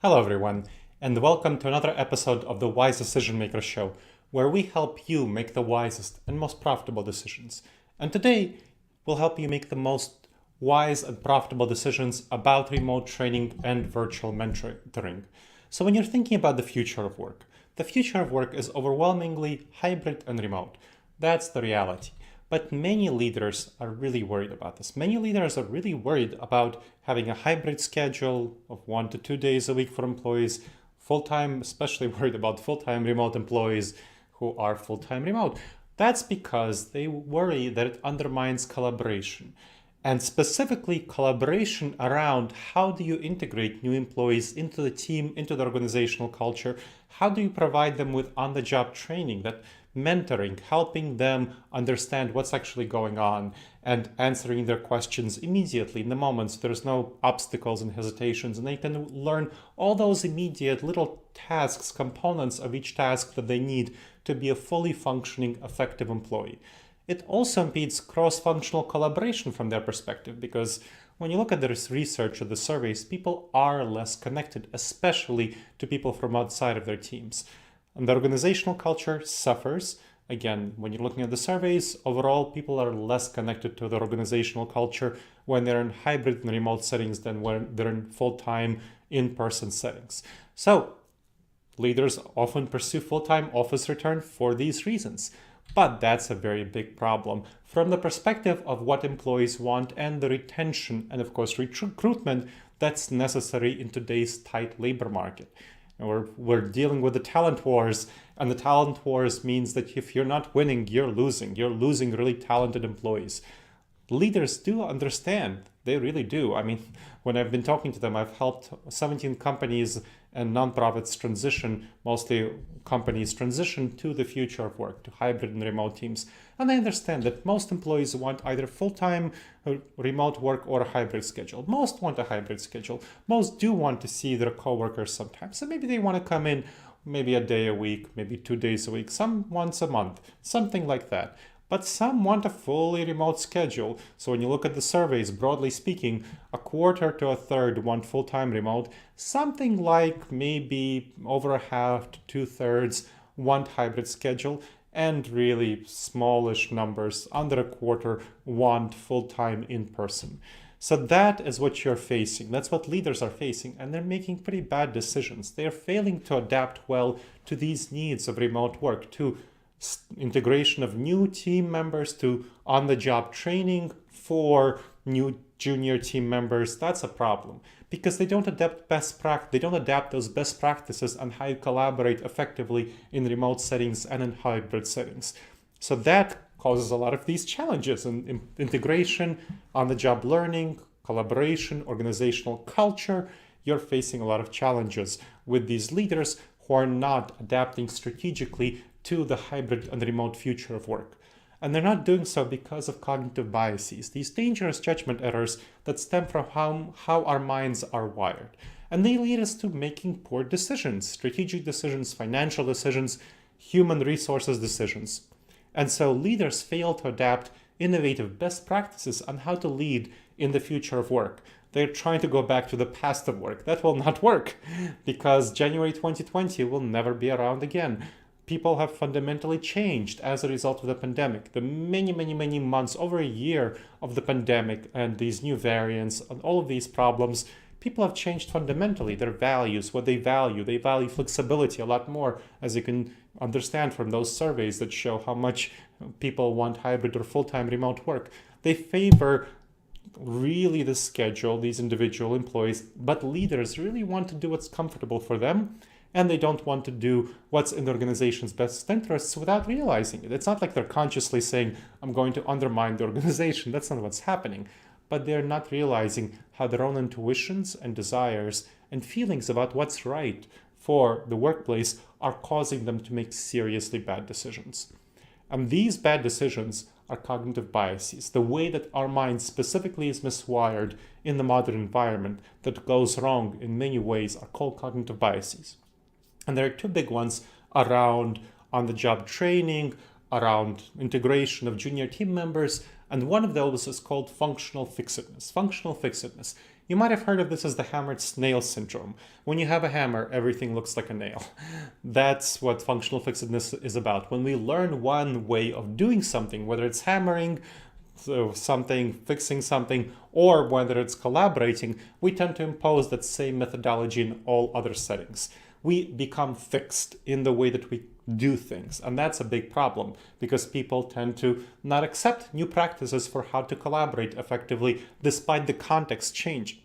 Hello, everyone, and welcome to another episode of the Wise Decision Maker Show, where we help you make the wisest and most profitable decisions. And today, we'll help you make the most wise and profitable decisions about remote training and virtual mentoring. So, when you're thinking about the future of work is overwhelmingly hybrid and remote. That's the reality. But many leaders are really worried about this. Many leaders are really worried about having a hybrid schedule of 1 to 2 days a week for employees, full-time, especially worried about full-time remote employees who are full-time remote. That's because they worry that it undermines collaboration. And specifically collaboration around how do you integrate new employees into the team, into the organizational culture? How do you provide them with on-the-job training, that mentoring, helping them understand what's actually going on and answering their questions immediately in the moment, so there's no obstacles and hesitations, and they can learn all those immediate little tasks, components of each task that they need to be a fully functioning, effective employee. It also impedes cross-functional collaboration from their perspective, because when you look at the research or the surveys, people are less connected, especially to people from outside of their teams. And the organizational culture suffers. Again, when you're looking at the surveys, overall, people are less connected to the organizational culture when they're in hybrid and remote settings than when they're in full-time in-person settings. So leaders often pursue full-time office return for these reasons. But that's a very big problem from the perspective of what employees want and the retention and, of course, recruitment that's necessary in today's tight labor market. And we're dealing with the talent wars, and the talent wars means that if you're not winning, you're losing. You're losing really talented employees. Leaders do understand. They really do. I mean, when I've been talking to them, I've helped 17 companies and nonprofits transition, mostly companies transition to the future of work, to hybrid and remote teams. And I understand that most employees want either full-time remote work or a hybrid schedule. Most want a hybrid schedule. Most do want to see their coworkers sometimes. So maybe they want to come in maybe a day a week, maybe 2 days a week, some once a month, something like that. But some want a fully remote schedule. So when you look at the surveys, broadly speaking, a quarter to a third want full-time remote. Something like maybe over a half to 2/3 want hybrid schedule. And really smallish numbers, under a quarter, want full-time in person. So that is what you're facing. That's what leaders are facing. And they're making pretty bad decisions. They're failing to adapt well to these needs of remote work, to integration of new team members, to on-the-job training for new junior team members. That's a problem because they don't adapt those best practices on how you collaborate effectively in remote settings and in hybrid settings. So that causes a lot of these challenges in integration, on-the-job learning, collaboration, organizational culture. You're facing a lot of challenges with these leaders who are not adapting strategically to the hybrid and remote future of work. And they're not doing so because of cognitive biases, these dangerous judgment errors that stem from how our minds are wired. And they lead us to making poor decisions, strategic decisions, financial decisions, human resources decisions. And so leaders fail to adapt innovative best practices on how to lead in the future of work. They're trying to go back to the past of work. That will not work because January 2020 will never be around again. People have fundamentally changed as a result of the pandemic. The many months, over a year of the pandemic and these new variants and all of these problems, people have changed fundamentally. Their values, what they value. They value flexibility a lot more, as you can understand from those surveys that show how much people want hybrid or full-time remote work. They favor really the schedule, these individual employees, but leaders really want to do what's comfortable for them. And they don't want to do what's in the organization's best interests without realizing it. It's not like they're consciously saying, I'm going to undermine the organization. That's not what's happening. But they're not realizing how their own intuitions and desires and feelings about what's right for the workplace are causing them to make seriously bad decisions. And these bad decisions are cognitive biases. The way that our mind specifically is miswired in the modern environment that goes wrong in many ways are called cognitive biases. And there are two big ones around on-the-job training, around integration of junior team members, and one of those is called functional fixedness. Functional fixedness. You might have heard of this as the hammered snail syndrome. When you have a hammer, everything looks like a nail. That's what functional fixedness is about. When we learn one way of doing something, whether it's hammering, something, fixing something, or whether it's collaborating, we tend to impose that same methodology in all other settings. We become fixed in the way that we do things. And that's a big problem because people tend to not accept new practices for how to collaborate effectively despite the context changing.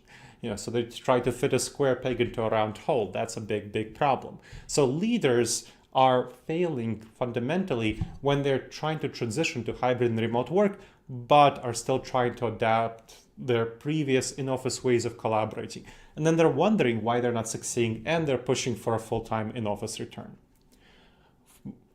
So they try to fit a square peg into a round hole. That's a big, big problem. So leaders are failing fundamentally when they're trying to transition to hybrid and remote work, but are still trying to adapt their previous in-office ways of collaborating. And then they're wondering why they're not succeeding, and they're pushing for a full-time in-office return.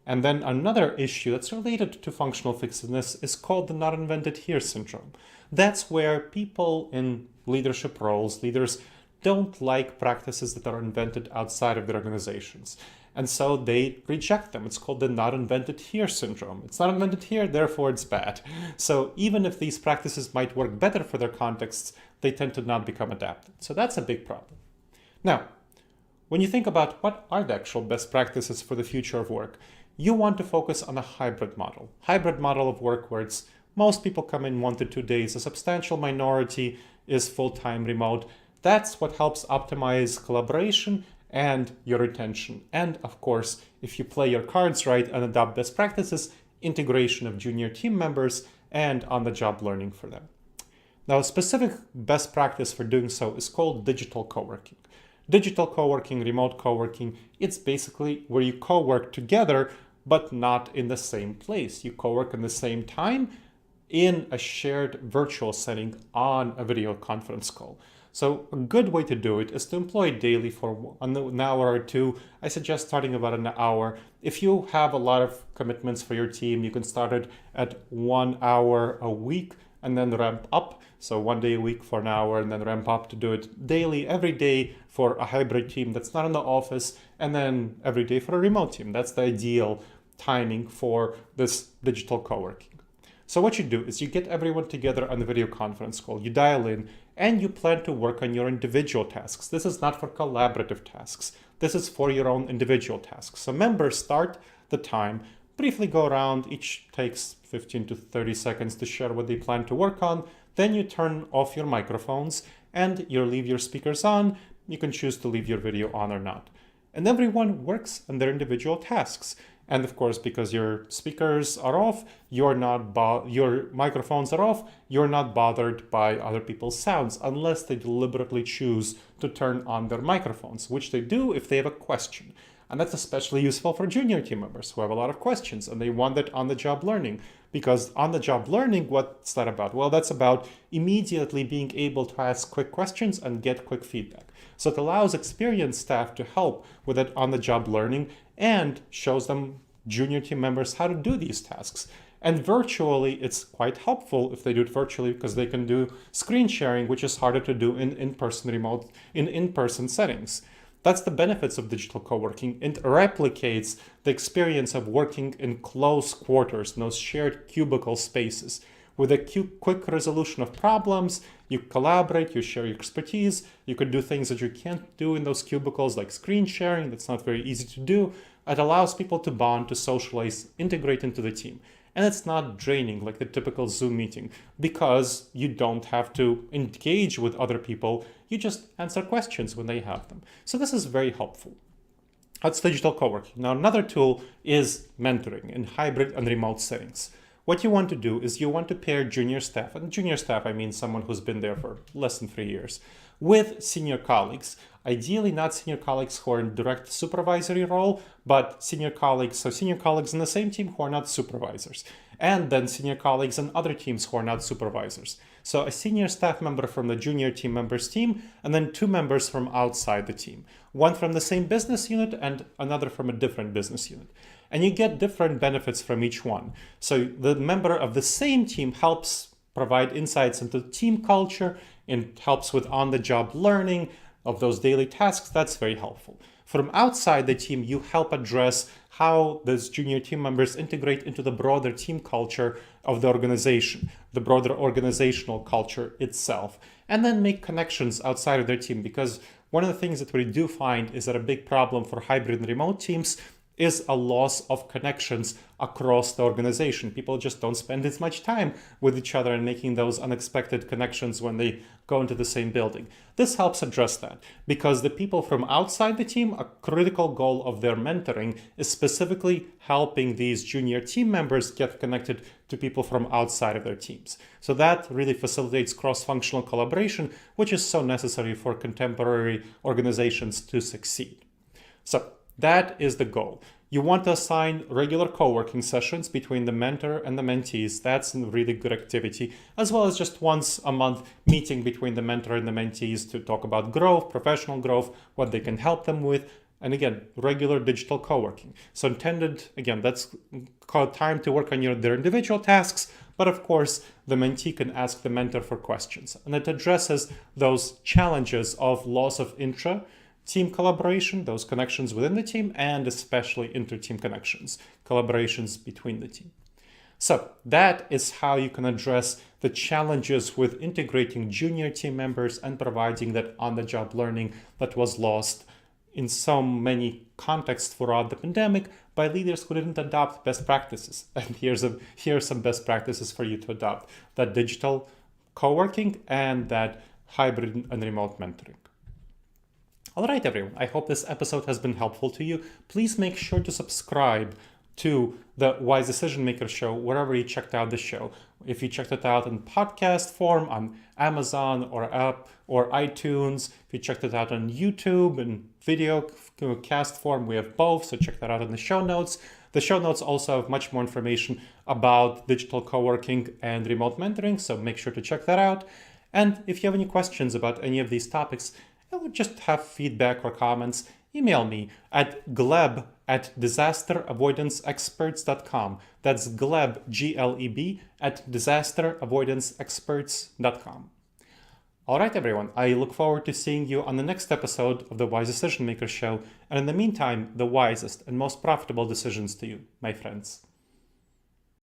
And then another issue that's related to functional fixedness is called the not invented here syndrome. That's where people in leadership roles, leaders, don't like practices that are invented outside of their organizations. And so they reject them. It's called the not invented here syndrome. It's not invented here, therefore it's bad. So even if these practices might work better for their contexts, they tend to not become adapted. So that's a big problem. Now, when you think about what are the actual best practices for the future of work, you want to focus on a hybrid model. Hybrid model of work where most people come in 1 to 2 days, a substantial minority is full-time remote. That's what helps optimize collaboration and your retention. And of course, if you play your cards right and adopt best practices, integration of junior team members and on-the-job learning for them. Now, a specific best practice for doing so is called digital co-working. Digital co-working, remote co-working, it's basically where you co-work together, but not in the same place. You co-work in the same time in a shared virtual setting on a video conference call. So a good way to do it is to employ it daily for an hour or two. I suggest starting about an hour. If you have a lot of commitments for your team, you can start it at 1 hour a week and then ramp up. So 1 day a week for an hour and then ramp up to do it daily, every day for a hybrid team that's not in the office, and then every day for a remote team. That's the ideal timing for this digital co-working. So what you do is you get everyone together on the video conference call, you dial in, and you plan to work on your individual tasks. This is not for collaborative tasks. This is for your own individual tasks. So members start the time, briefly go around, each takes 15 to 30 seconds to share what they plan to work on. Then you turn off your microphones and you leave your speakers on. You can choose to leave your video on or not. And everyone works on their individual tasks. And of course, because your speakers are off, your microphones are off, you're not bothered by other people's sounds unless they deliberately choose to turn on their microphones, which they do if they have a question. And that's especially useful for junior team members who have a lot of questions and they want that on-the-job learning. Because on-the-job learning, what's that about? Well, that's about immediately being able to ask quick questions and get quick feedback. So it allows experienced staff to help with that on-the-job learning and shows them, junior team members, how to do these tasks. And virtually, it's quite helpful if they do it virtually because they can do screen sharing, which is harder to do in in-person settings. That's the benefits of digital co-working. It replicates the experience of working in close quarters, in those shared cubicle spaces. With a quick resolution of problems, you collaborate, you share your expertise, you can do things that you can't do in those cubicles, like screen sharing. That's not very easy to do. It allows people to bond, to socialize, integrate into the team. And it's not draining like the typical Zoom meeting because you don't have to engage with other people. You just answer questions when they have them. So this is very helpful. That's digital co-working. Now, another tool is mentoring in hybrid and remote settings. What you want to do is you want to pair junior staff, and junior staff, I mean someone who's been there for less than 3 years, with senior colleagues. Ideally, not senior colleagues who are in direct supervisory role, but senior colleagues in the same team who are not supervisors, and then senior colleagues in other teams who are not supervisors. So a senior staff member from the junior team members team, and then 2 members from outside the team, one from the same business unit and another from a different business unit. And you get different benefits from each one. So the member of the same team helps provide insights into team culture and helps with on-the-job learning of those daily tasks. That's very helpful. From outside the team, you help address how those junior team members integrate into the broader team culture of the organization, the broader organizational culture itself. and then make connections outside of their team, because one of the things that we do find is that a big problem for hybrid and remote teams is a loss of connections across the organization. People just don't spend as much time with each other and making those unexpected connections when they go into the same building. This helps address that, because the people from outside the team, a critical goal of their mentoring is specifically helping these junior team members get connected to people from outside of their teams. So that really facilitates cross-functional collaboration, which is so necessary for contemporary organizations to succeed. So that is the goal. You want to assign regular co-working sessions between the mentor and the mentees. That's a really good activity, as well as just once a month meeting between the mentor and the mentees to talk about growth, professional growth, what they can help them with. And again, regular digital co-working. So intended, again, that's called time to work on their individual tasks, but of course, the mentee can ask the mentor for questions. And it addresses those challenges of loss of team collaboration, those connections within the team, and especially inter-team connections, collaborations between the team. So that is how you can address the challenges with integrating junior team members and providing that on-the-job learning that was lost in so many contexts throughout the pandemic by leaders who didn't adopt best practices. And here's some best practices for you to adopt: that digital co-working and that hybrid and remote mentoring. All right, everyone, I hope this episode has been helpful to you. Please make sure to subscribe to the Wise Decision Maker Show wherever you checked out the show. If you checked it out in podcast form on Amazon or app or iTunes, if you checked it out on YouTube and video cast form, we have both, so check that out in the show notes. The show notes also have much more information about digital co-working and remote mentoring, so make sure to check that out. And if you have any questions about any of these topics, I would just have feedback or comments, email me at gleb@disasteravoidanceexperts.com. That's Gleb, Gleb, @disasteravoidanceexperts.com. All right, everyone, I look forward to seeing you on the next episode of the Wise Decision Maker Show. And in the meantime, the wisest and most profitable decisions to you, my friends.